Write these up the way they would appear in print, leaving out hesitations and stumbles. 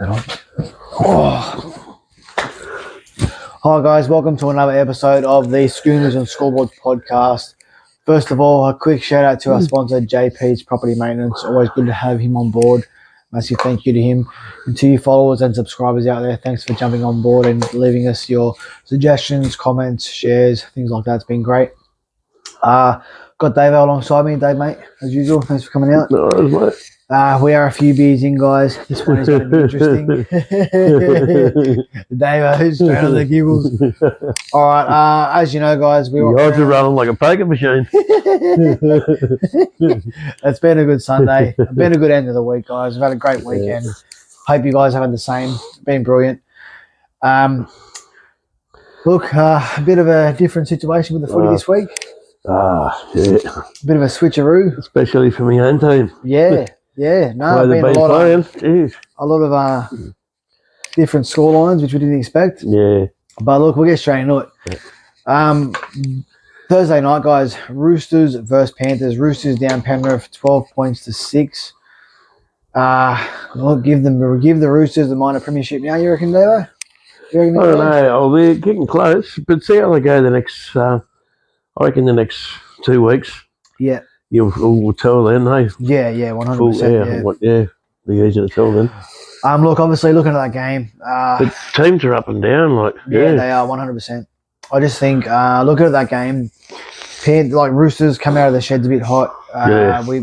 Oh. Hi guys, welcome to another episode of the Schooners and Scoreboards podcast. First of all, a quick shout out to our sponsor JP's Property Maintenance. Always good to have him on board. Massive thank you to him. And to you followers and subscribers out there, thanks for jumping on board and leaving us your suggestions, comments, shares, things like that. It's been great. Got Dave alongside me. Dave, mate, as usual, thanks for coming out. No, mate. We are a few beers in, guys. This one is going to be interesting. Dave, who's straight on the giggles. All right, as you know, guys, we were guys are running like a poker machine. It's been a good Sunday. It's been a good end of the week, guys. We've had a great weekend. Hope you guys have had the same. It's been brilliant. Look, a bit of a different situation with the footy this week. Yeah. A bit of a switcheroo. Especially for my own team. Yeah. No, they've been playing. A lot of different scorelines, which we didn't expect. Yeah. But look, we'll get straight into it. Thursday night, guys, Roosters versus Panthers. Roosters down Penrith 12 points to 6. We'll give the Roosters the minor premiership now, you reckon, Davo? I don't know. Oh, they're getting close. But see how they go the next, I reckon the next 2 weeks. Yeah. We'll tell then, hey? Yeah, 100%. Yeah, be easy to tell then. Look, obviously, looking at that game. The teams are up and down, like. Yeah, they are 100%. I just think, looking at that game, Roosters come out of the sheds a bit hot.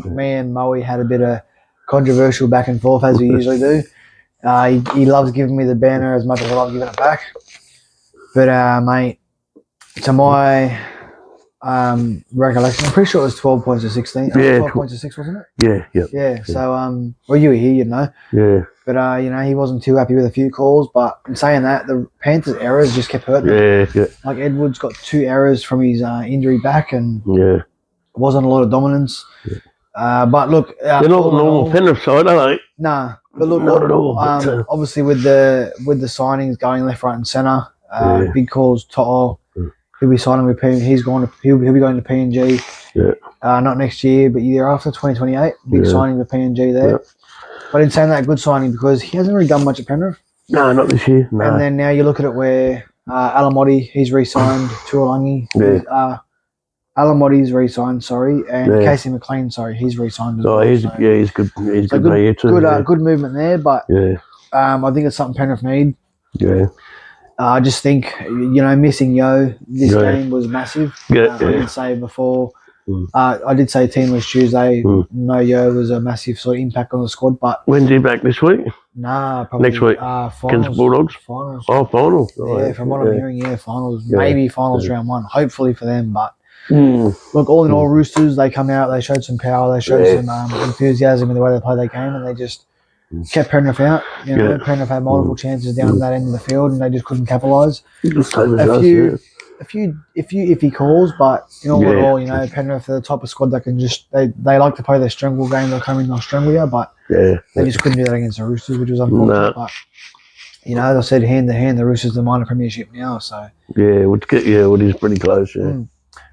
Me and Moe had a bit of controversial back and forth, as we usually do. He loves giving me the banner as much as I love giving it back. But, mate, to my recollection, I'm pretty sure it was 12 points to 16. 12 points to 6, wasn't it? Yeah. So, well, you were here, you know. Yeah. But, he wasn't too happy with a few calls. But in saying that, the Panthers' errors just kept hurting him. Yeah. Like, Edwards got 2 errors from his injury back, and it wasn't a lot of dominance. Yeah. But look, they're not the normal Penrith side, are they? Nah. But look, not at all. Obviously, with the signings going left, right, and centre, big calls. To'o, he'll be signing with P. He'll be going to PNG. Yeah. Not next year, but year after, 2028. Big signing with PNG there. Yeah. But in saying that, good signing because he hasn't really done much at Penrith. No, not this year. No. And then now you look at it where Alamotti, he's re-signed. Tuolangi, Alamotti's re-signed, and Casey McLean, he's re-signed as well. He's good. He's good value too. Good movement there, but I think it's something Penrith need. Yeah. I just think, missing Yo this game was massive. I did say before. I did say Team was Tuesday. No Yo was a massive sort of impact on the squad, but when's he back this week? Nah, probably next week. Finals, against the Bulldogs. Finals. Oh, finals. Yeah, from what I'm hearing, finals. Maybe finals round 1. Hopefully for them, but. Look, all in all, Roosters, they come out, they showed some power, they showed some enthusiasm in the way they played their game, and they just kept Penrith out. Penrith had multiple chances down that end of the field, and they just couldn't capitalise. A few iffy calls, but overall, Penrith are the type of squad that can just they like to play their strangle game. They'll come in, they'll strangle you, but they just couldn't do that against the Roosters, which was unfortunate. But as I said, hand to hand, the Roosters are the minor premiership now. So it is pretty close. Yeah.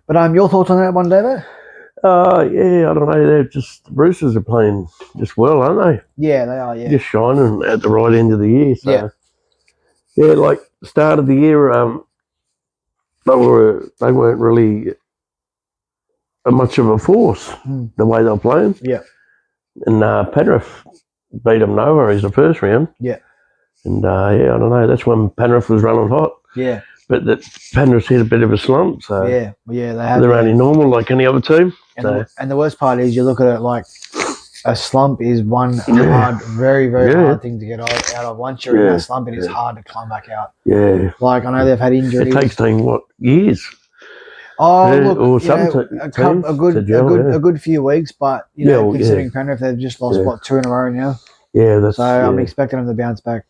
But your thoughts on that one, David? I don't know. They're just the Roosters are playing just well, aren't they? Yeah, they are. Yeah, just shining at the right end of the year. So like start of the year, they weren't really much of a force the way they were playing. Yeah, and Penrith beat them no in the first round. Yeah, and I don't know. That's when Penrith was running hot. Yeah. But Penrith hit a bit of a slump, so they're only normal like any other team. And the worst part is you look at it like a slump is one hard, very, very hard thing to get out of. Once you're in that slump, it is hard to climb back out. Yeah. Like I know they've had injuries. It takes team years. Oh, look, a good few weeks, but considering Penrith, they've just lost 2 in a row now. Yeah, so I'm expecting them to bounce back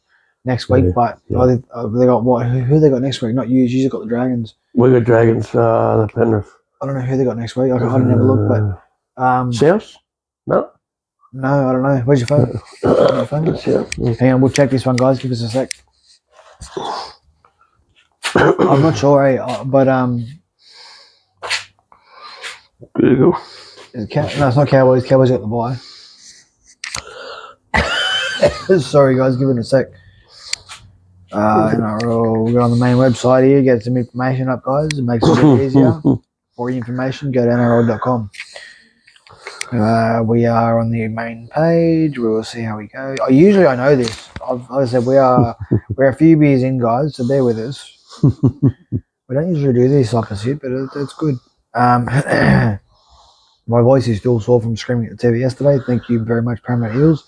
next week, but I think they got who they got next week? Not you. You got the Dragons. We got Dragons. The Penrith. I don't know who they got next week. I didn't have a look, but South? No, I don't know. Where's your phone? Hang on, we'll check this one, guys. Give us a sec. I'm not sure, but Google. No, it's not Cowboys. Cowboys got the bye. Sorry, guys, give it a sec. NRL, we'll go on the main website here, get some information up, guys. It makes it a bit easier. For your information, go to nrl.com. We are on the main page. We will see how we go. Usually I know this. Like I said, we're a few beers in, guys, so bear with us. We don't usually do this opposite, but it's good. My voice is still sore from screaming at the TV yesterday. Thank you very much, Paramount Hills.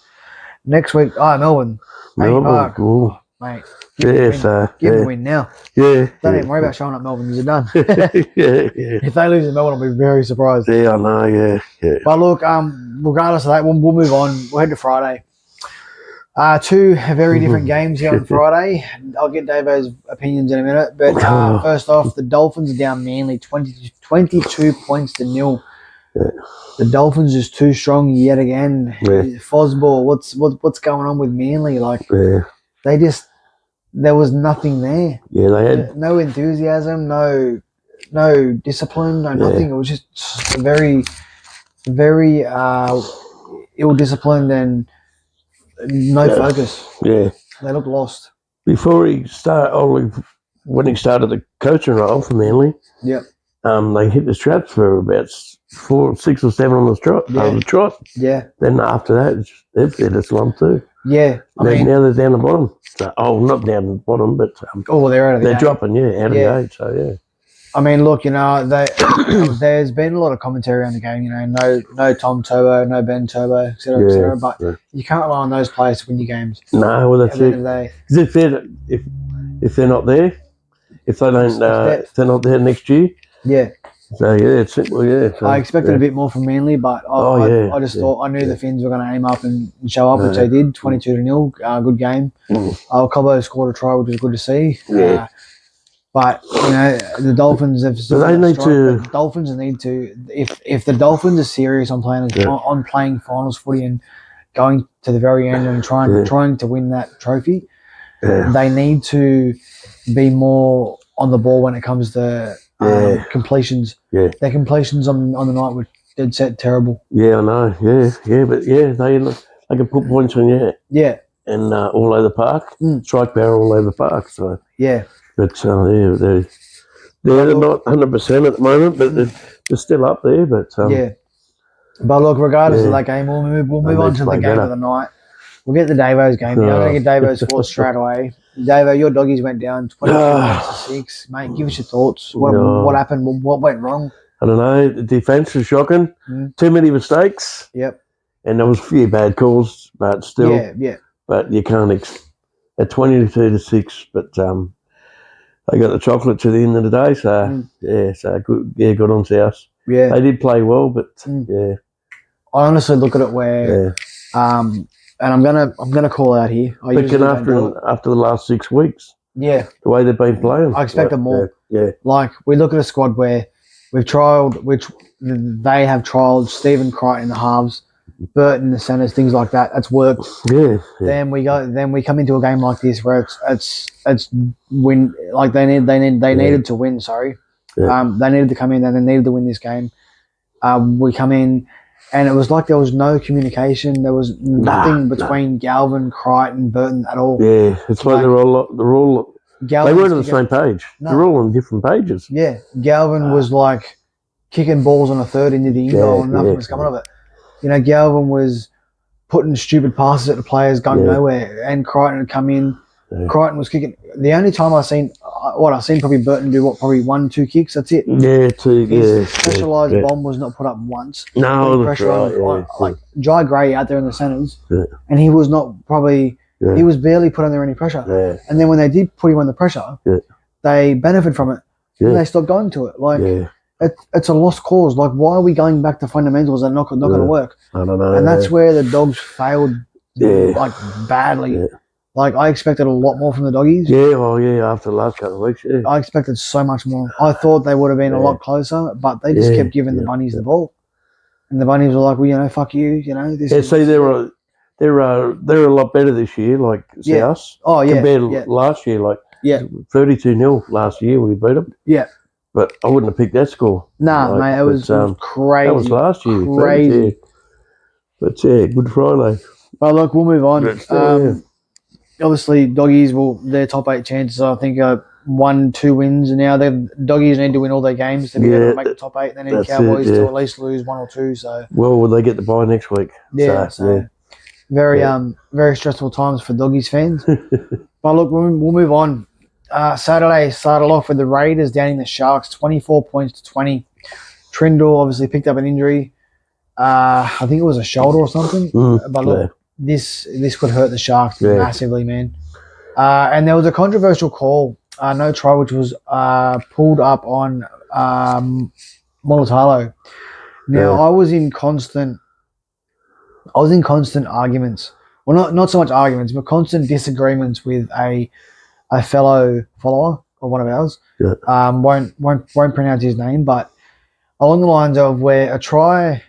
Next week, Melbourne. Park. Cool. Mate, Give the win now. Yeah. Don't even worry about showing up Melbourne, you're done. yeah. If they lose in Melbourne, I'll be very surprised. Yeah, I know, yeah. But look, regardless of that, we'll move on. We'll head to Friday. Two very different games here on Friday. I'll get Davo's opinions in a minute. But first off, the Dolphins are down Manly 22 points to 0. Yeah. The Dolphins is too strong yet again. Yeah. Fosball, what's going on with Manly? Like, there was nothing there. Yeah, they had no enthusiasm, no discipline, no nothing. It was just very, very ill-disciplined and no focus. Yeah. They looked lost. Before when he started the coaching role for Manly, they hit the straps for about 6 or 7 on the trot. Yeah. Then after that, they've hit a slump too. Yeah. Now they're down the bottom. So, not down the bottom, but they're out of the they're game. dropping, out of the 8. So yeah. I mean, look, there's been a lot of commentary around the game. No Tom Turbo, no Ben Turbo, etc., etc. But you can't rely on those players to win your games. No, well, that's at the end of the day. Because if they're not there, if they don't, if they're not there next year, So it's simple, So, I expected a bit more from Manly, but I just thought I knew the Finns were going to aim up and show up, which they did. 22-0, good game. Cobbo scored a try, which was good to see. But the Dolphins have. The Dolphins need to. If the Dolphins are serious on playing finals footy and going to the very end and trying to win that trophy, they need to be more on the ball when it comes to completions. Their completions on the night were dead set terrible. Yeah, I know. But they can put points on you. Yeah. And all over the park, strike power all over the park. So but they're not 100% at the moment, but they're still up there. But But look, regardless of that game, we'll move on to the game of the night. We'll get the Davo's game. I'm going to get Davo's thoughts straight away. Davo, your doggies went down 22-6. Mate, give us your thoughts. What happened? What went wrong? I don't know. The defence was shocking. Too many mistakes. Yep. And there was a few bad calls, but still. Yeah. But you can't at 22-6. But they got the chocolate to the end of the day. So so good. Yeah, good on South. Yeah, they did play well, but I honestly look at it where and I'm gonna call out here. After the last 6 weeks, the way they've been playing, I expected more. Like we look at a squad where they have trialled Stephen Crichton in the halves, Burton in the centres, things like that. That's worked. Then we come into a game like this where it's win. Like they needed to win. Sorry, they needed to come in and they needed to win this game. We come in. And it was like there was no communication. There was nothing between Galvin, Crichton, Burton at all. Yeah, it's like they're all they weren't on the same page. No. They're all on different pages. Yeah, Galvin was like kicking balls on a third into the end goal and nothing was coming of it. Galvin was putting stupid passes at the players going nowhere. And Crichton had come in. Yeah. Crichton was kicking. The only time I've seen probably Burton do probably 1-2 kicks. That's it. Yeah, 2. His specialised bomb was not put up once. No, pressure on like Jai Gray out there in the centres, and he was not probably. Yeah. He was barely put under any pressure. Yeah. And then when they did put him under pressure, they benefited from it. And they stopped going to it. Like it's a lost cause. Like why are we going back to fundamentals that are not going to work? I don't know. And that's where the Dogs failed like badly. Yeah. Like, I expected a lot more from the Doggies. After the last couple of weeks, I expected so much more. I thought they would have been a lot closer, but they just kept giving the Bunnies the ball. And the Bunnies were like, well, fuck you, they're a lot better this year, like South. Oh, yeah. Compared to last year, 32-0 last year we beat them. Yeah. But I wouldn't have picked that score. Nah, mate, it was crazy. That was last year. Crazy. But Good Friday. But look, we'll move on. But, Obviously, doggies their top 8 chances, I think, are 1-2 wins. And now the doggies need to win all their games to be able to make the top 8. They need Cowboys to at least lose 1 or 2. So, well, will they get the bye next week? Yeah, very stressful times for doggies fans. But look, we'll move on. Saturday started off with the Raiders downing the Sharks 24 points to 20. Trindle obviously picked up an injury. I think it was a shoulder or something. But look, this could hurt the Sharks massively, man. And there was a controversial call, no try, which was pulled up on Molitalo. Now, I was in constant arguments. Well, not so much arguments, but constant disagreements with a fellow follower of one of ours. Won't pronounce his name, but along the lines of where a try,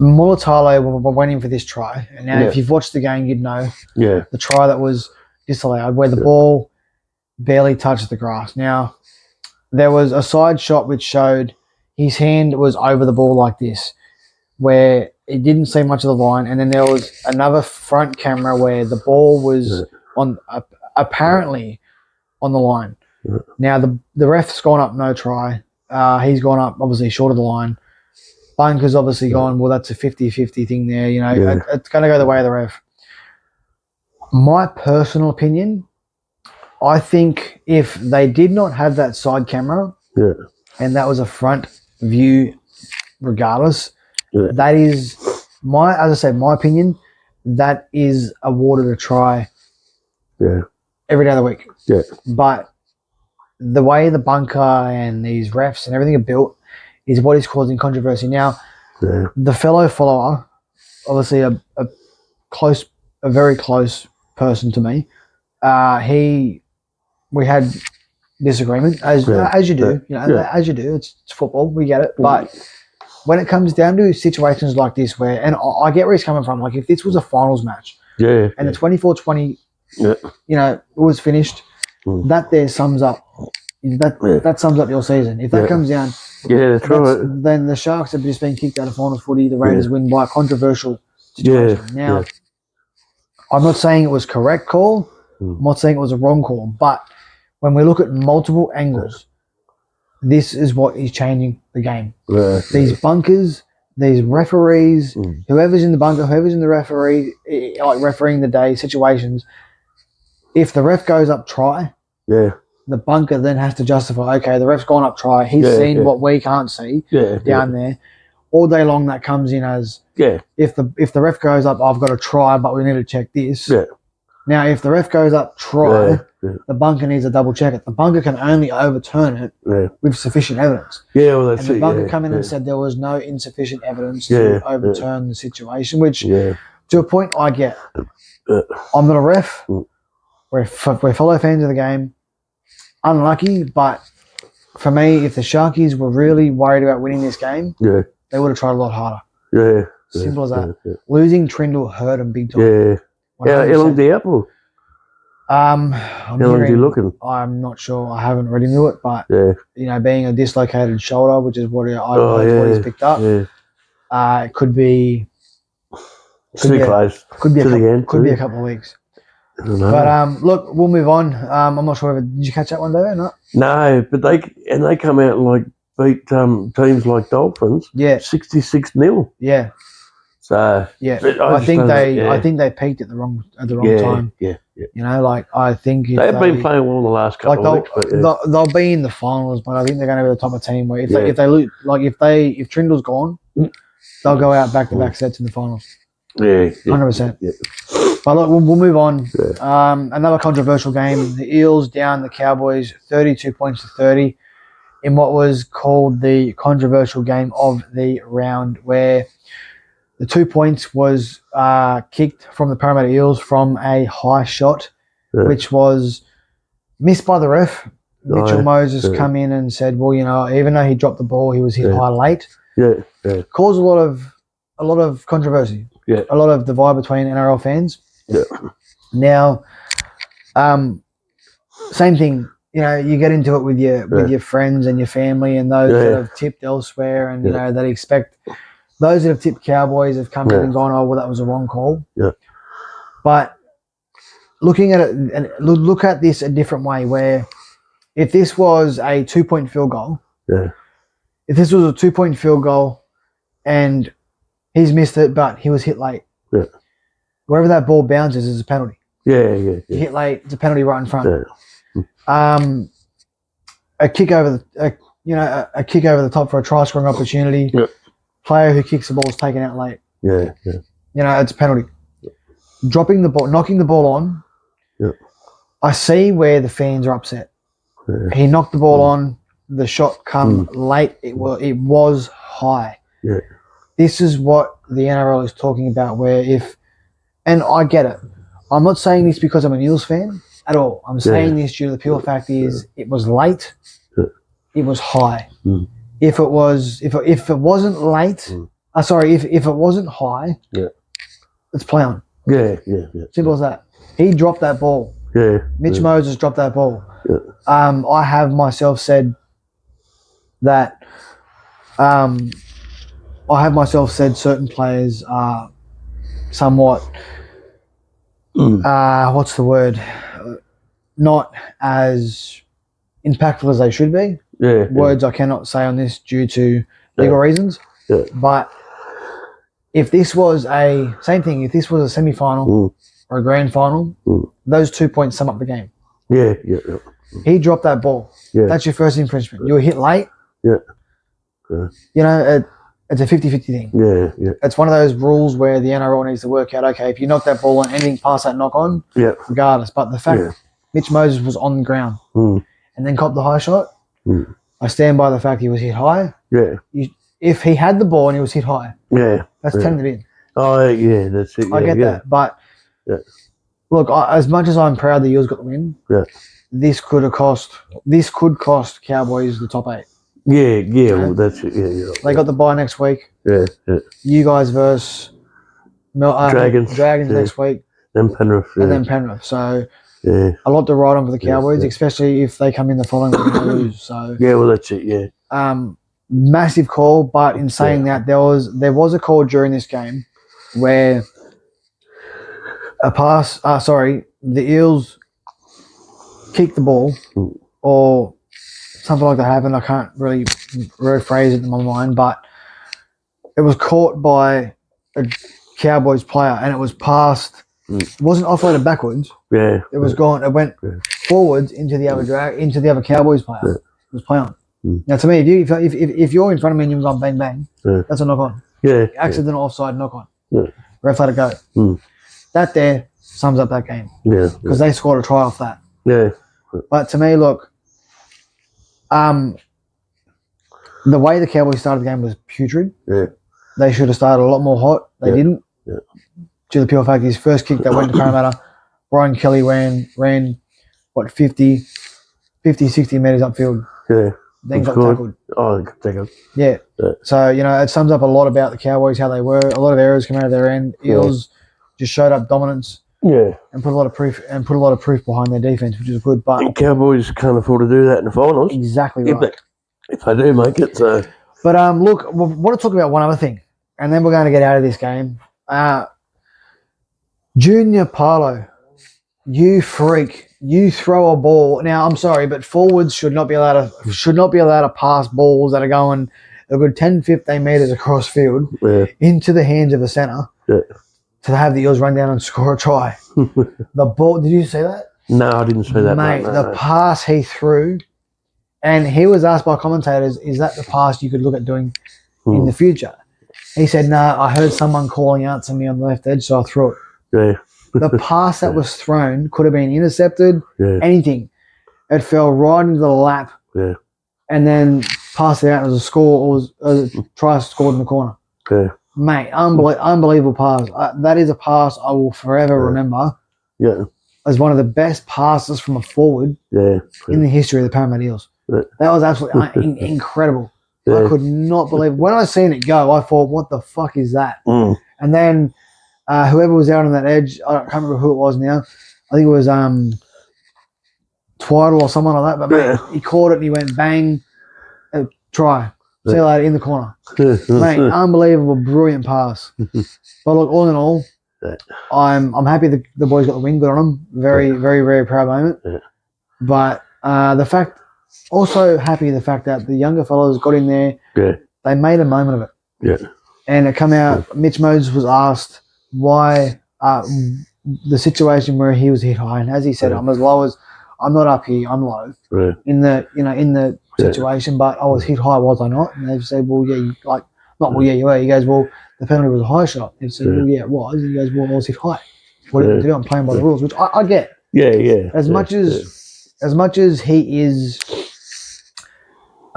Molitalo went in for this try. And now, if you've watched the game, you'd know the try that was disallowed, where the ball barely touched the grass. Now, there was a side shot which showed his hand was over the ball like this, where it didn't see much of the line, and then there was another front camera where the ball was apparently on the line. Now, the ref's gone up no try. He's gone up, obviously, short of the line. Bunker's obviously gone, well, that's a 50-50 thing there. You know, it's going to go the way of the ref. My personal opinion, I think if they did not have that side camera and that was a front view regardless, that is, as I said, my opinion, that is awarded a try every day of the week. But the way the bunker and these refs and everything are built is what is causing controversy. Now, the fellow follower, obviously a very close person to me, we had disagreement as you do, as you do. It's football, we get it. But when it comes down to situations like this, where, and I get where he's coming from, like if this was a finals match, and the 24-20, you know, it was finished, that there sums up. That sums up your season. If that comes down, that's right. Then the Sharks have just been kicked out of finals footy. The Raiders win by a controversial situation. Now, I'm not saying it was correct call. I'm not saying it was a wrong call. But when we look at multiple angles, this is what is changing the game. These bunkers, these referees, whoever's in the bunker, whoever's in the referee, like refereeing the day situations, if the ref goes up try, the bunker then has to justify, okay, the ref's gone up try, he's seen what we can't see down there. All day long that comes in as if the ref goes up, I've got a try, but we need to check this. Now, if the ref goes up try, the bunker needs to double check it. The bunker can only overturn it with sufficient evidence. Well, that's and the bunker come in and said there was no insufficient evidence to overturn the situation, which to a point I get. I'm not a ref. We're fellow fans of the game. Unlucky, but for me, if the Sharkies were really worried about winning this game, they would have tried a lot harder. Simple as that. Losing Trindle hurt them big time. How long do you have for? How long are you looking? I'm not sure. I haven't read into it, but you know, being a dislocated shoulder, which is what what he's picked up, it could be close. Could be a couple of weeks. But look, we'll move on. I'm not sure. Did you catch that one there or not? No, but they come out and like beat teams like Dolphins. 66-0. Yeah. So I think they peaked at the wrong time. You know, like I think they've been playing well in the last couple of weeks. But they'll be in the finals, but I think they're going to be the type of team where if they lose, like if Trindle's gone, they'll go out back-to-back sets in the finals. 100%. But look, we'll move on. Another controversial game: the Eels down the Cowboys 32 points to 30 in what was called the controversial game of the round, where the 2 points was kicked from the Parramatta Eels from a high shot, which was missed by the ref. Mitchell Moses come in and said, well, you know, even though he dropped the ball, he was hit high late. Caused a lot of controversy. A lot of divide between NRL fans. Now, same thing. You know, you get into it with your friends and your family and those that have tipped elsewhere, and you know that expect those that have tipped Cowboys have come in and gone, oh, well, that was a wrong call. Yeah. But looking at it, and look at this a different way, where if this was a 2-point field goal, if this was a 2-point field goal and he's missed it, but he was hit late, wherever that ball bounces is a penalty. Yeah. Hit late, it's a penalty right in front. A kick over a kick over the top for a try scoring opportunity. Player who kicks the ball is taken out late. It's a penalty. Dropping the ball, knocking the ball on. I see where the fans are upset. He knocked the ball on. The shot come late. It was high. This is what the NRL is talking about. Where and I get it. I'm not saying this because I'm an Eels fan at all. I'm saying this due to the pure fact is it was late. It was high. If it wasn't late, if it wasn't high, let's play on. Simple as that. He dropped that ball. Mitch Moses dropped that ball. I have myself said that. I have myself said certain players are somewhat. What's the word? Not as impactful as they should be. Words I cannot say on this due to legal reasons. But if this was if this was a semi-final or a grand final, those 2 points sum up the game. He dropped that ball. That's your first infringement. You were hit late. It's a 50-50 thing. It's one of those rules where the NRL needs to work out, okay, if you knock that ball on, anything past that knock on, regardless. But the fact Mitch Moses was on the ground and then copped the high shot, I stand by the fact he was hit high. If he had the ball and he was hit high, that's 10 in the bin. Oh, yeah, that's it. I get that. But look, as much as I'm proud the Eels got the win, this could cost Cowboys the top 8. Well, that's it. They got the bye next week. You guys versus Dragons next week. Then Penrith. And then Penrith. So a lot to ride on for the Cowboys, especially if they come in the following week and lose. So well, that's it. Massive call, but in saying that, there was a call during this game where the Eels kicked the ball or something like that happened. I can't really rephrase it in my mind, but it was caught by a Cowboys player and it was passed. It wasn't offloaded backwards. It was gone. It went forwards into the other Cowboys player. It was play on. Now, to me, if you're in front of me and you've gone bang bang, that's a knock on. Accidental offside knock on. Ref let it go. That there sums up that game. Because they scored a try off that. But to me, look, the way the Cowboys started the game was putrid. They should have started a lot more hot. They didn't. Due to the pure fact, his first kick that went to Parramatta, Brian Kelly ran 50, 60 metres upfield. Then got tackled. Oh, got tackled. So, it sums up a lot about the Cowboys, how they were. A lot of errors coming out of their end. Eels just showed up dominance. And put a lot of proof behind their defense, which is good. But Cowboys can't afford to do that in the finals. Exactly right. If they do make it, so. But look, we want to talk about one other thing, and then we're going to get out of this game. Junior Paulo, you freak! You throw a ball. Now, I'm sorry, but forwards should not be allowed to pass balls that are going a good 10, 15 meters across field into the hands of a center to have the Eels run down and score a try. The ball. Did you see that? No, I didn't see that, mate. The pass he threw, and he was asked by commentators, "Is that the pass you could look at doing in the future?" He said, "No, I heard someone calling out to me on the left edge, so I threw it." The pass that was thrown could have been intercepted, anything. It fell right into the lap, and then passed it out as a score or was a try scored in the corner. Mate, unbelievable pass. That is a pass I will forever remember. As one of the best passes from a forward in the history of the Parramatta Eels. That was absolutely incredible. I could not believe it. When I seen it go, I thought, what the fuck is that? And then whoever was out on that edge, I can't remember who it was now. I think it was Twiddle or someone like that. But mate, he caught it and he went bang, try. See you later in the corner. Mate, unbelievable, brilliant pass. But look, all in all, I'm happy the boys got the win. Good on them. Very, very, very proud moment. But also happy the fact that the younger fellows got in there. They made a moment of it. And it come out. Mitch Moses was asked why the situation where he was hit high, and as he said, I'm as low as I'm not up here. I'm low in the situation, but I was hit high, was I not? And they said, well, yeah, you were. He goes, well, the penalty was a high shot. He said, well, yeah, it was. And he goes, well, I was hit high. What did I do? I'm playing by the rules, which I get. As much as he is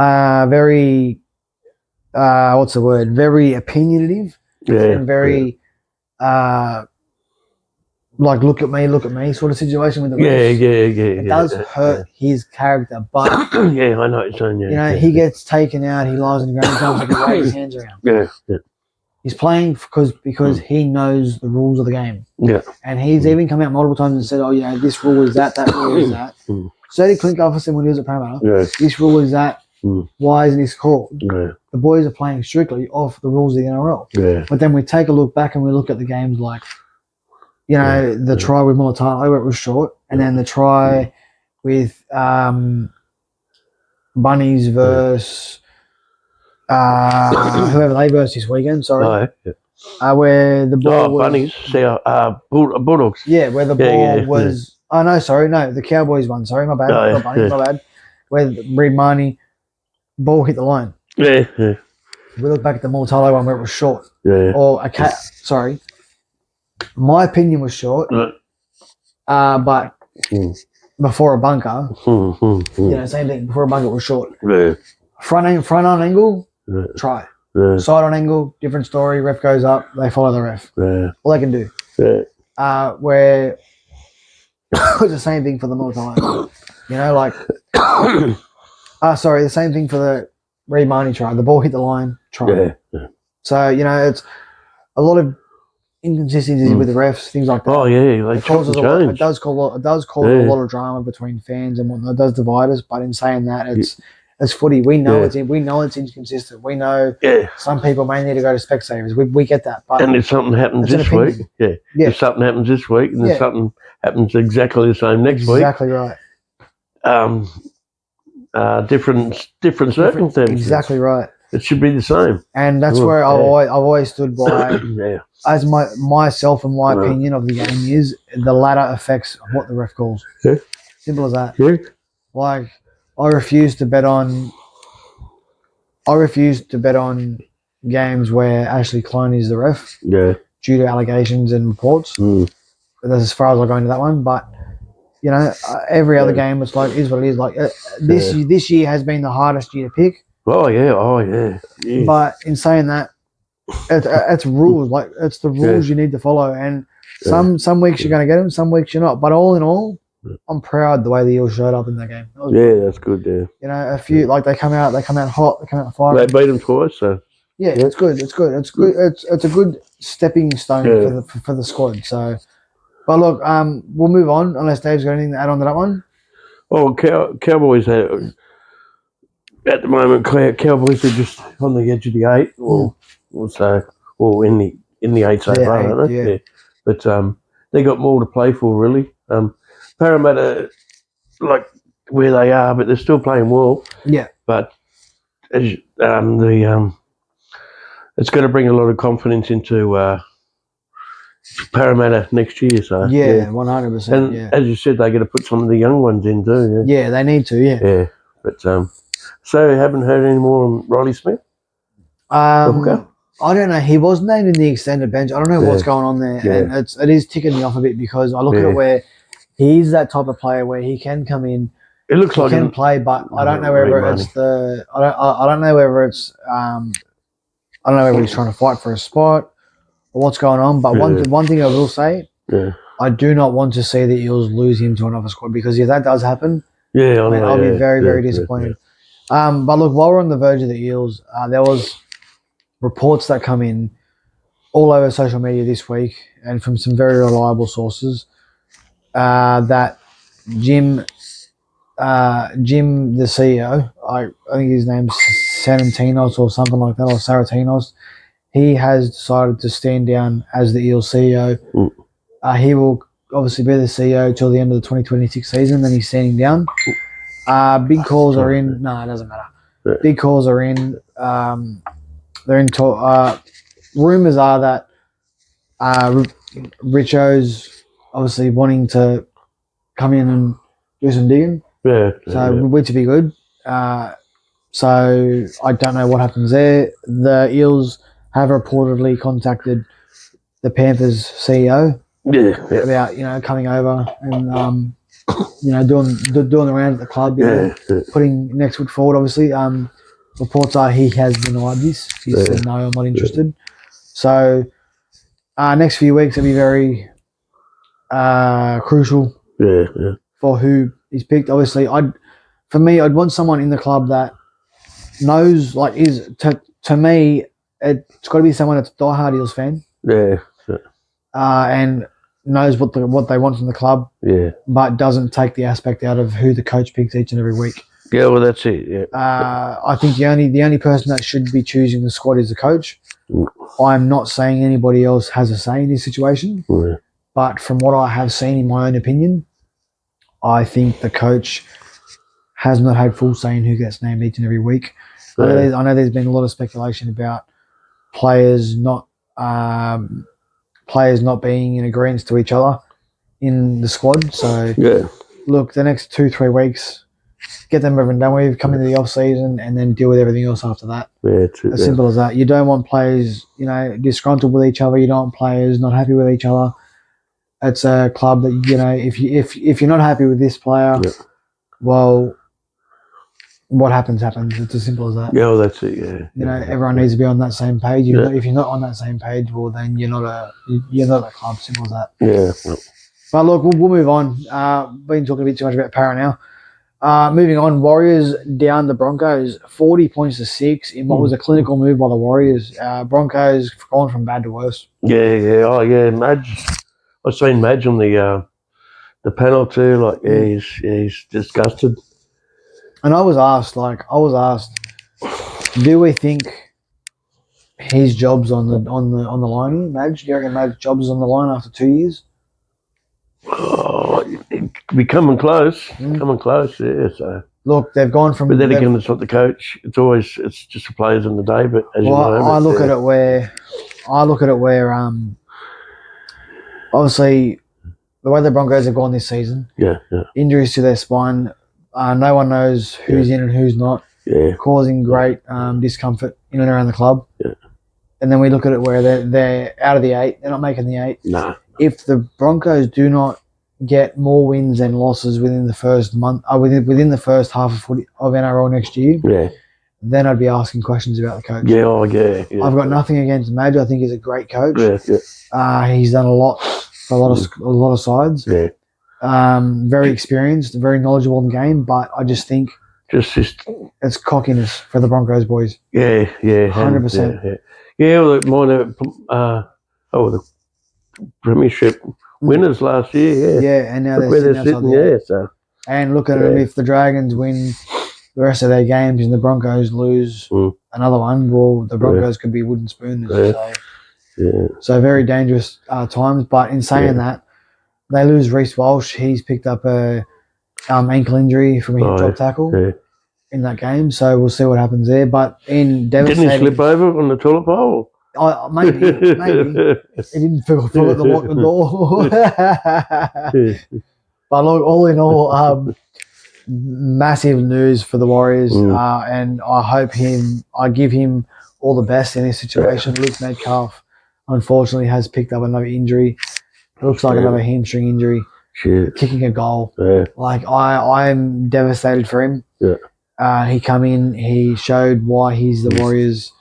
very what's the word? Very opinionative and very like look at me sort of situation with the refs. It does hurt his character, but I know what you're saying. He gets taken out. He lies on the ground. He comes and waves his hands around. He's playing because he knows the rules of the game. And he's even come out multiple times and said, "Oh, this rule is that rule is that." So did Clint Gufferson when he was at Parramatta. This rule is that. Why isn't this called? The boys are playing strictly off the rules of the NRL. But then we take a look back and we look at the games like, the try with Mulatalo where it was short, and then the try with Bunnies versus whoever they versus this weekend. Sorry, where the ball was Bunnies, Bulldogs. Yeah, where the ball was. Oh no, sorry, no, the Cowboys one. Sorry, my bad. Not Bunnies, my bad. Where Reed Marnie ball hit the line. We look back at the Mulatalo one where it was short. Or a cat. Sorry. My opinion was short, but before a bunker, same thing. Before a bunker was short. Front on angle, try. Side on angle, different story. Ref goes up, they follow the ref. All they can do. Where it's the same thing for the Mulatalo. The same thing for the Reed Marnie try. The ball hit the line, try. So it's a lot of inconsistencies with the refs, things like that. It does cause a lot of drama between fans and whatnot. It does divide us, but in saying that, it's footy. We know it's inconsistent. We know some people may need to go to Specsavers. We get that. But and if something happens this week, if something happens this week, and if something happens exactly the same next week, exactly right. Different circumstances. Exactly right. It should be the same. And that's where I've always stood by. As myself and my opinion of the game is the latter affects what the ref calls. Simple as that. Like I refuse to bet on games where Ashley Clone is the ref. Due to allegations and reports. That's as far as I go into that one. But every other game it's like is what it is. Like this year has been the hardest year to pick. But in saying that, it's rules. Like it's the rules you need to follow. And some weeks you're going to get them, some weeks you're not. But all in all, I'm proud the way the Eels showed up in that game. That's good. A few like they come out hot, they come out firing. They beat them twice, so it's good. It's good. It's a good stepping stone for the squad. So, but look, we'll move on unless Dave's got anything to add on to that one. Oh, Cowboys at the moment. Cowboys are just on the edge of the 8, or in the 8 so far, aren't they? But they got more to play for, really. Parramatta, like where they are, but they're still playing well. But as it's going to bring a lot of confidence into Parramatta next year. So 100%. And as you said, they're going to put some of the young ones in too. Yeah, they need to. But so haven't heard any more on Riley Smith. I don't know. He was named in the extended bench. I don't know what's going on there, and it is ticking me off a bit because I look at it where he's that type of player where he can come in. It looks like he can play, but I don't know whether it's I don't know whether it's I don't know whether he's trying to fight for a spot or what's going on. But one thing I will say, I do not want to see the Eels lose him to another squad because if that does happen, I'll be very, very disappointed. But look, while we're on the verge of the Eels, there was reports that come in all over social media this week and from some very reliable sources that Jim, the CEO, I think his name's Santinos or something like that, or Saratinos. He has decided to stand down as the Eels CEO. He will obviously be the CEO till the end of the 2026 season. Then he's standing down. Big calls are in. No, it doesn't matter. Yeah. Big calls are in. They're in talk. Rumors are that Richo's obviously wanting to come in and do some digging. Yeah. So which would be good. So I don't know what happens there. The Eels have reportedly contacted the Panthers CEO about coming over and doing the round at the club, putting next foot forward. Obviously, reports are he has denied this. He said no, I'm not interested. So next few weeks will be very crucial. For who is picked. Obviously, I'd want someone in the club that knows, like, to me, it's got to be someone that's a diehard Eels fan. And knows what they want from the club. But doesn't take the aspect out of who the coach picks each and every week. Yeah, well, that's it. Yeah. I think the only person that should be choosing the squad is the coach. I'm not saying anybody else has a say in this situation, but from what I have seen, in my own opinion, I think the coach has not had full say in who gets named each and every week. I know there's been a lot of speculation about players not being in agreement to each other in the squad. So look, the next 2-3 weeks, get them over and done with, come into the off season, and then deal with everything else after that. As simple as that. You don't want players, disgruntled with each other. You don't want players not happy with each other. It's a club that if you're not happy with this player, well, what happens. It's as simple as that. Yeah, well, that's it. Yeah. Everyone needs to be on that same page. If you're not on that same page, well, then you're not a club. Simple as that. Yeah. But look, we'll move on. Been talking a bit too much about Para now. Moving on, Warriors down the Broncos, 40 points to 6 in what was a clinical move by the Warriors. Broncos gone from bad to worse. Yeah. Oh, yeah. Madge. I've seen Madge on the penalty. Like, he's disgusted. And I was asked, do we think his job's on the line? Madge, do you reckon Madge's job's on the line after 2 years? Oh, we're coming close. Coming close, yeah. So look, they've gone from. But then again, it's not the coach. It's just the players in the day. But as you know, I look at it where, obviously, the way the Broncos have gone this season. Injuries to their spine. No one knows who's in and who's not. Causing great discomfort in and around the club. And then we look at it where they're out of the 8. They're not making the 8. Nah. If the Broncos do not get more wins than losses within the first month, within the first half of NRL next year, then I'd be asking questions about the coach. I've got nothing against Madge. I think he's a great coach. He's done a lot for a lot of sides. Very experienced, very knowledgeable in the game, but I just think it's cockiness for the Broncos boys. 100%. Well, the premiership winners last year. And now look they're sitting. So. And look at them. If the Dragons win the rest of their games and the Broncos lose another one, well, the Broncos could be wooden spoons. So very dangerous times. But in saying that, they lose Reece Walsh. He's picked up a ankle injury from a hip drop tackle in that game. So we'll see what happens there. But in devastating, didn't he slip over on the toilet bowl? Maybe. He didn't forget to lock the door. But look, all in all, massive news for the Warriors, and I give him all the best in this situation. Luke Metcalf, unfortunately, has picked up another injury. It looks like another hamstring injury. Kicking a goal. Like, I'm devastated for him. He come in, he showed why he's the Warriors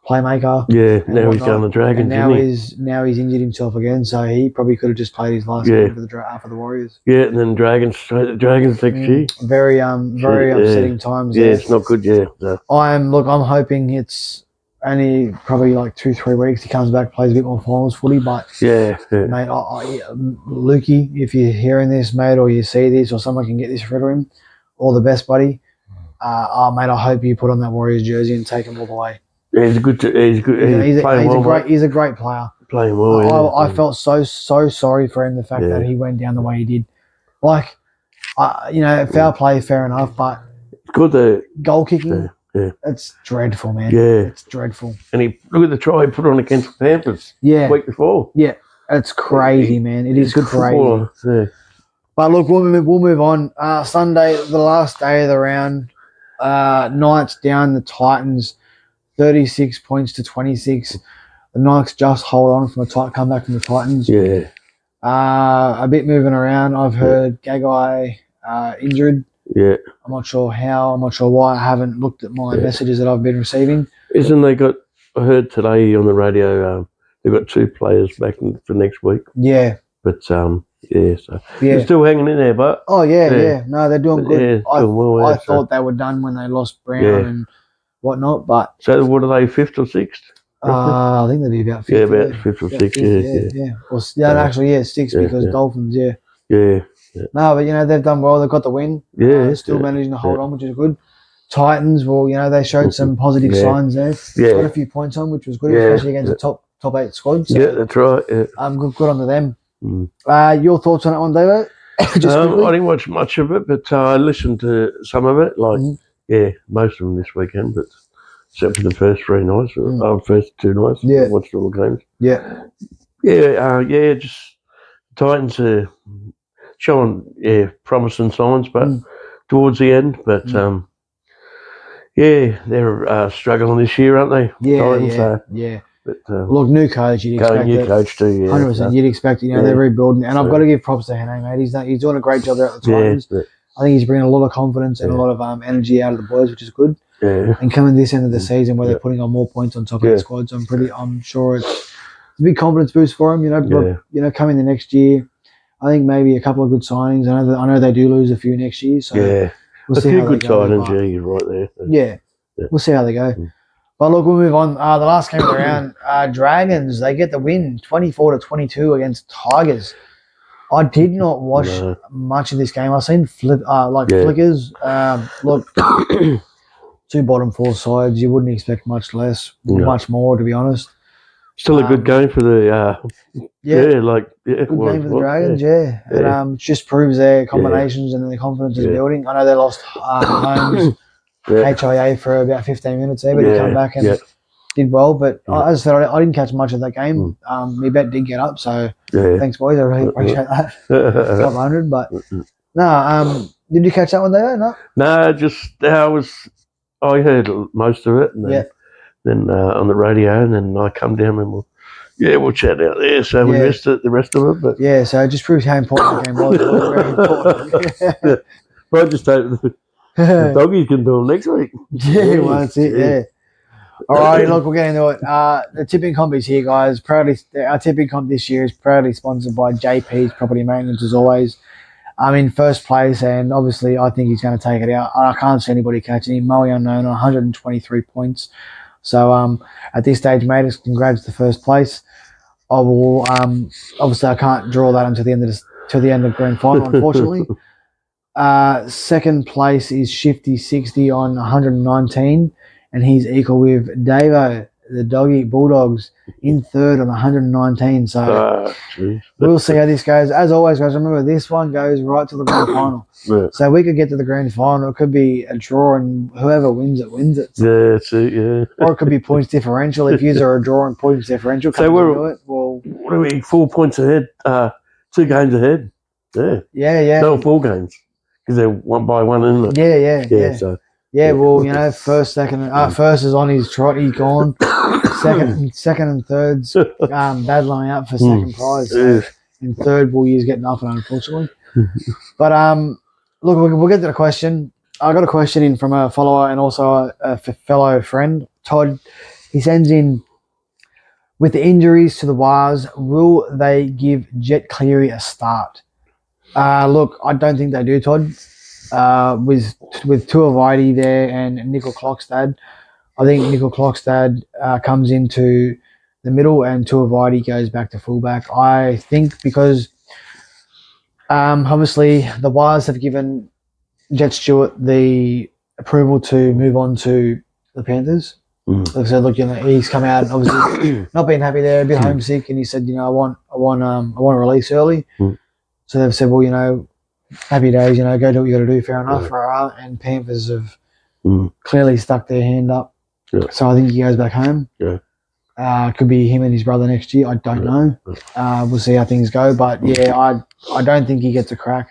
playmaker. Now he's going the Dragons. And now he's injured himself again, so he probably could have just played his last game for the Warriors. And then Dragons next year. Very upsetting times. It's not good. So. I'm hoping it's only probably like 2-3 weeks. He comes back, plays a bit more finals footy, but mate, Lukey, if you're hearing this, mate, or you see this, or someone can get this rid of him, all the best, buddy. mate, I hope you put on that Warriors jersey and take him all the way. Yeah, he's good. He's good. He's playing well, mate. He's a great player. Playing well. I felt so sorry for him, the fact that he went down the way he did. Like, foul play, fair enough, but good goal kicking. Yeah. It's dreadful, man. Yeah. It's dreadful. And look at the try he put on against the Panthers the week before. Yeah. It's crazy, man. It is good crazy. Yeah. But look, we'll move on. Sunday, the last day of the round, Knights down the Titans, 36 points to 26. The Knights just hold on from a tight comeback from the Titans. Yeah. A bit moving around. I've heard Gagai injured. Yeah. I'm not sure how. I'm not sure why. I haven't looked at my messages that I've been receiving. Isn't they got? I heard today on the radio. They've got 2 players back for next week. Yeah. But so they're still hanging in there. But no, they're doing good. I thought they were done when they lost Brown and whatnot. But so what are they? 5th or 6th? I think they'd be about 5th. Yeah, about 5th or 6th. Yeah. Well, actually, 6th because Dolphins. Yeah. Yeah. No, but they've done well. They've got the win. Yeah, they're still managing to hold on, which is good. Titans, well, they showed some positive signs there. Yeah, got a few points on, which was good, especially against the top 8 squad. So, yeah, that's right. Yeah. Good on to them. Your thoughts on that one, David? I didn't watch much of it, but I listened to some of it. Like, most of them this weekend, but except for the first 3 nights, first 2 nights. Yeah, I watched all the games. Yeah, just Titans are showing promising signs, but towards the end, but they're struggling this year, aren't they? Yeah. But look, new coach, you'd expect new coach too. Yeah, 100%. You'd expect they're rebuilding, and I've got to give props to Hene, mate. He's doing a great job there at the Titans. I think he's bringing a lot of confidence and a lot of energy out of the boys, which is good. Yeah. And coming this end of the season where they're putting on more points on top of the squads, I'm sure it's a big confidence boost for them. But, coming the next year, I think maybe a couple of good signings. I know they do lose a few next year, so we'll see how they go. You're right there. Yeah, we'll see how they go. But look, we'll move on. The last game of the round, Dragons, they get the win, 24-22 against Tigers. I did not watch much of this game. I've seen flickers. Look, 2 bottom 4 sides. You wouldn't expect much more, to be honest. Still a good game for the good game for the Dragons. It just proves their combinations and their confidence is building. I know they lost Holmes, HIA for about 15 minutes there, but he came back and did well. But as I said, I didn't catch much of that game. My bet did get up, so thanks, boys. I really appreciate that. Top 100, but no. Did you catch that one there? No, just I heard most of it, and then on the radio, and then I come down and we'll chat out there. So we missed the rest of it, but so it just proves how important the game was. It was very important. I just hope the doggies can do it next week. Well, that's it. Yeah. All right, look, we'll get into it. The tipping comp is here, guys. Our tipping comp this year is proudly sponsored by JP's Property Maintenance, as always. I'm in first place, and obviously I think he's going to take it out. I can't see anybody catching him. Moe Unknown on 123 points. So at this stage, mate, congrats to first place. I will obviously I can't draw that until the end of grand final, unfortunately. Second place is Shifty 60 on 119, and he's equal with Davo, the Doggy Bulldogs, in third on 119. So we'll see how this goes. As always, guys, remember this one goes right to the grand final. So we could get to the grand final. It could be a draw, and whoever wins it wins it. So. That's it. Or it could be points differential. If you are a draw and points differential, so what are we? 4 points ahead. 2 games ahead. Yeah. No, 4 games because they're 1 by 1, isn't it? Yeah. So. Well, first, second, first is on his trot. He's gone. Second and third's battling out for second prize. So in third, he's getting nothing, unfortunately. But look, we'll get to the question. I got a question in from a follower and also a fellow friend, Todd. He sends in, with the injuries to the Wars, will they give Jet Cleary a start? Look, I don't think they do, Todd. With Tuivasa there and Nickel Klokstad, I think Nickel Klokstad comes into the middle and Tuivasa goes back to fullback. I think because obviously the Wires have given Jet Stewart the approval to move on to the Panthers. They've said, look, he's come out and obviously not being happy there, a bit homesick, and he said, I want a release early. So they've said, well, happy days, go do what you got to do, fair enough. And Panthers have clearly stuck their hand up. Yeah. So I think he goes back home. Yeah. Could be him and his brother next year. I don't know. We'll see how things go. But I don't think he gets a crack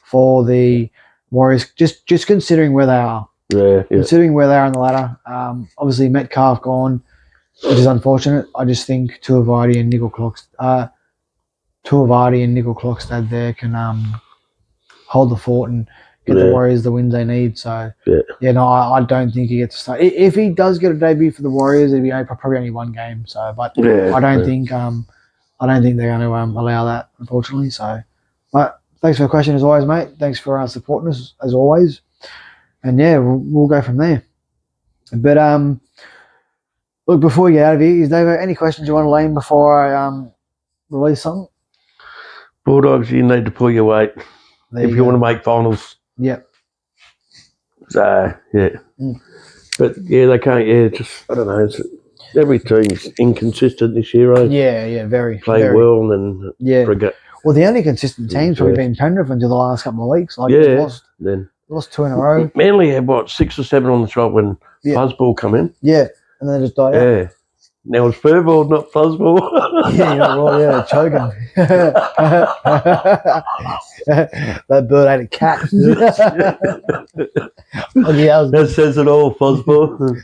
for the Warriors. Just considering where they are. Considering where they are on the ladder. Obviously Metcalf gone, which is unfortunate. I just think Tuivasa and Nickel Clockstad there can hold the fort and get the Warriors the wins they need. So I don't think he gets to start. If he does get a debut for the Warriors, it'd be probably only one game. So, but I don't think they're going to allow that, unfortunately. So, but thanks for the question as always, mate. Thanks for supporting us as always. And we'll go from there. But look, before we get out of here, is there any questions you want to lay in before I release something? Bulldogs, you need to pull your weight if you want to make finals. Yep. So but they can't. Just I don't know. Every team's inconsistent this year, right? Yeah, very. Play well and then forget. Well, the only consistent team's probably been Penrith until the last couple of weeks. Like lost 2 in a row. Manly had 6 or 7 on the trot when Fuzzball come in. Yeah, and then they just died out. Yeah. Now it's Furball, not Fuzzball. Choking. That bird ate a cat. That says it all, Fuzzball.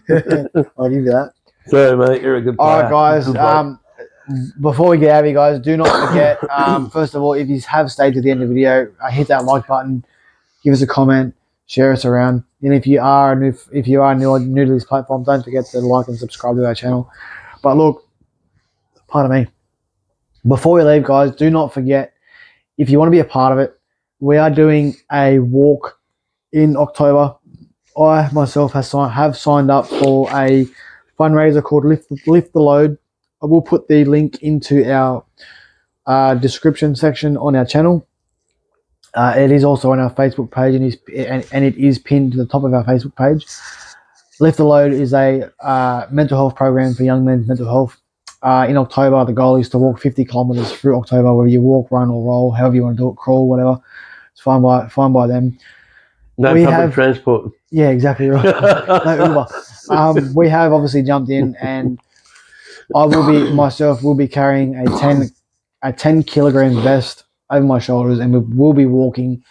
I'll give you that. So, mate, you're a good player. All right, guys. Before we get out of here, guys, do not forget, first of all, if you have stayed to the end of the video, hit that like button, give us a comment, share us around. And if you are new to this platform, don't forget to like and subscribe to our channel. But look, pardon me. Before we leave, guys, do not forget, if you want to be a part of it, we are doing a walk in October. I myself have signed up for a fundraiser called Lift the Load. I will put the link into our description section on our channel. It is also on our Facebook page and it is pinned to the top of our Facebook page. Lift the Load is a mental health program for young men's mental health. In October, the goal is to walk 50 kilometres through October, whether you walk, run or roll, however you want to do it, crawl, whatever. It's fine by them. No public transport. Yeah, exactly right. No Uber. We have obviously jumped in, and I will be carrying a 10 kilogram vest over my shoulders, and we will be walking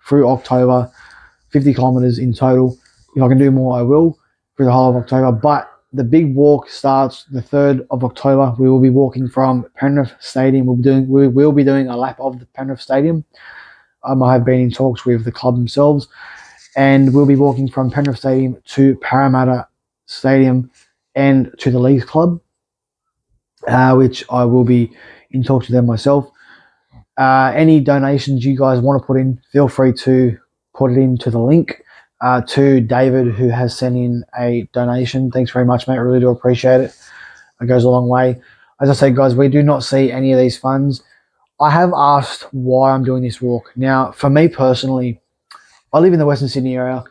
through October, 50 kilometres in total. If I can do more, I will, through the whole of October. But the big walk starts the 3rd of October. We will be walking from Penrith Stadium. We will be doing a lap of the Penrith Stadium. I have been in talks with the club themselves, and we'll be walking from Penrith Stadium to Parramatta Stadium and to the Leagues Club, which I will be in talks with them myself. Any donations you guys want to put in, feel free to put it into the link. To David, who has sent in a donation. Thanks very much, mate. I really do appreciate it. It goes a long way. As I said, guys, we do not see any of these funds. I have asked why I'm doing this walk. Now, for me personally, I live in the Western Sydney area.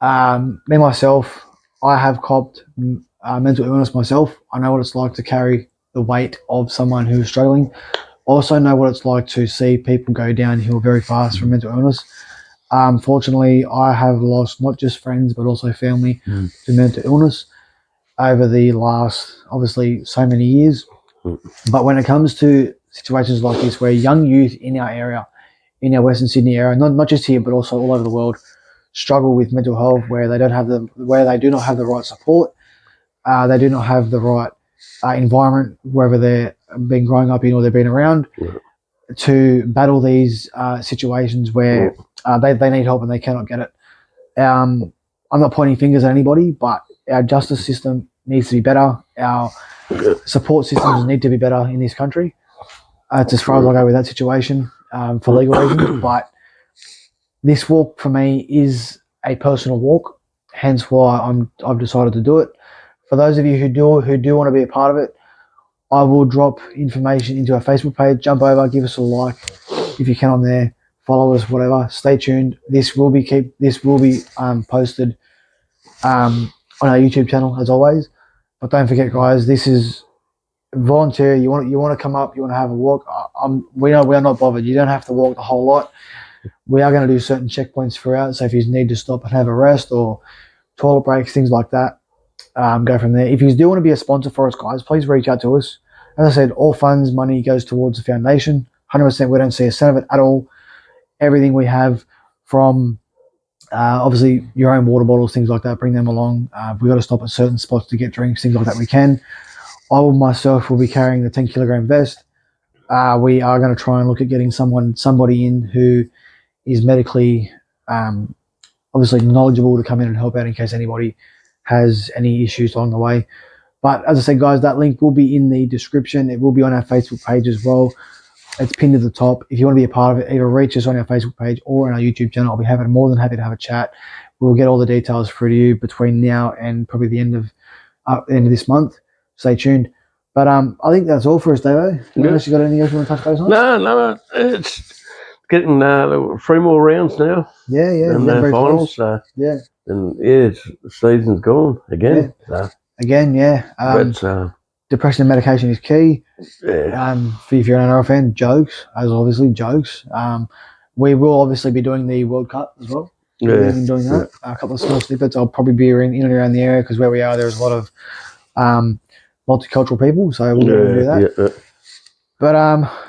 Me, myself, I have copped mental illness myself. I know what it's like to carry the weight of someone who is struggling. Also know what it's like to see people go downhill very fast from mental illness. Fortunately, I have lost not just friends, but also family to mental illness over the last, obviously, so many years. But when it comes to situations like this, where young youth in our area, in our Western Sydney area, not just here, but also all over the world, struggle with mental health, where they do not have the right support, they do not have the right environment, wherever they've been growing up in or they've been around, to battle these situations where they need help and they cannot get it. I'm not pointing fingers at anybody, but our justice system needs to be better. Our support systems need to be better in this country. It's as far as I go with that situation for legal reasons. But this walk for me is a personal walk, hence why I've decided to do it. For those of you who do want to be a part of it, I will drop information into our Facebook page. Jump over, give us a like if you can on there. follow us, whatever. Stay tuned. This will be posted on our YouTube channel as always. But don't forget, guys, this is voluntary. You want to come up, you want to have a walk. We are not bothered. You don't have to walk the whole lot. We are going to do certain checkpoints throughout. So if you need to stop and have a rest or toilet breaks, things like that, go from there. If you do want to be a sponsor for us, guys, please reach out to us. As I said, all funds, money goes towards the foundation. 100%. We don't see a cent of it at all. Everything we have from obviously your own water bottles, things like that, bring them along. We've got to stop at certain spots to get drinks, things like that. We can. I myself will be carrying the 10 kilogram vest. We are going to try and look at getting somebody in who is medically obviously knowledgeable to come in and help out in case anybody has any issues along the way. But as I said, guys, that link will be in the description. It will be on our Facebook page as well. It's pinned to the top. If you want to be a part of it, either reach us on our Facebook page or on our YouTube channel. I'll be more than happy to have a chat. We'll get all the details through to you between now and probably the end of this month. Stay tuned. But I think that's all for us, Davo. Unless you got anything else you want to touch base on? No. It's getting 3 more rounds now. Yeah. And the finals. Yeah. And the season's gone again. Yeah. So. Again, yeah. Depression and medication is key. Yeah. If you're an NRL fan, jokes. We will obviously be doing the World Cup as well. Yeah. We've been doing that. A couple of small snippets. I'll probably be in and around the area because where we are, there's a lot of multicultural people, so we'll do that. Yeah. But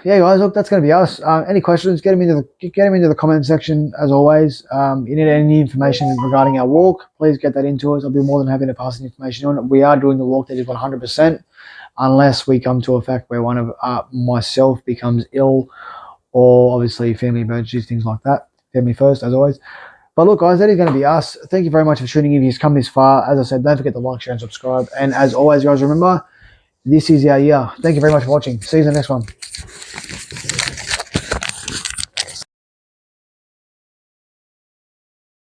guys, look, that's going to be us. Any questions? Get them into the comment section as always. You need any information regarding our walk? Please get that into us. I'll be more than happy to pass the information on. We are doing the walk that is 100%, unless we come to a fact where one of myself becomes ill, or obviously family emergencies, things like that. Family first, as always. But look, guys, that is going to be us. Thank you very much for tuning in. If you've come this far, as I said, don't forget to like, share, and subscribe. And as always, guys, remember, this is our year. Thank you very much for watching. See you in the next one.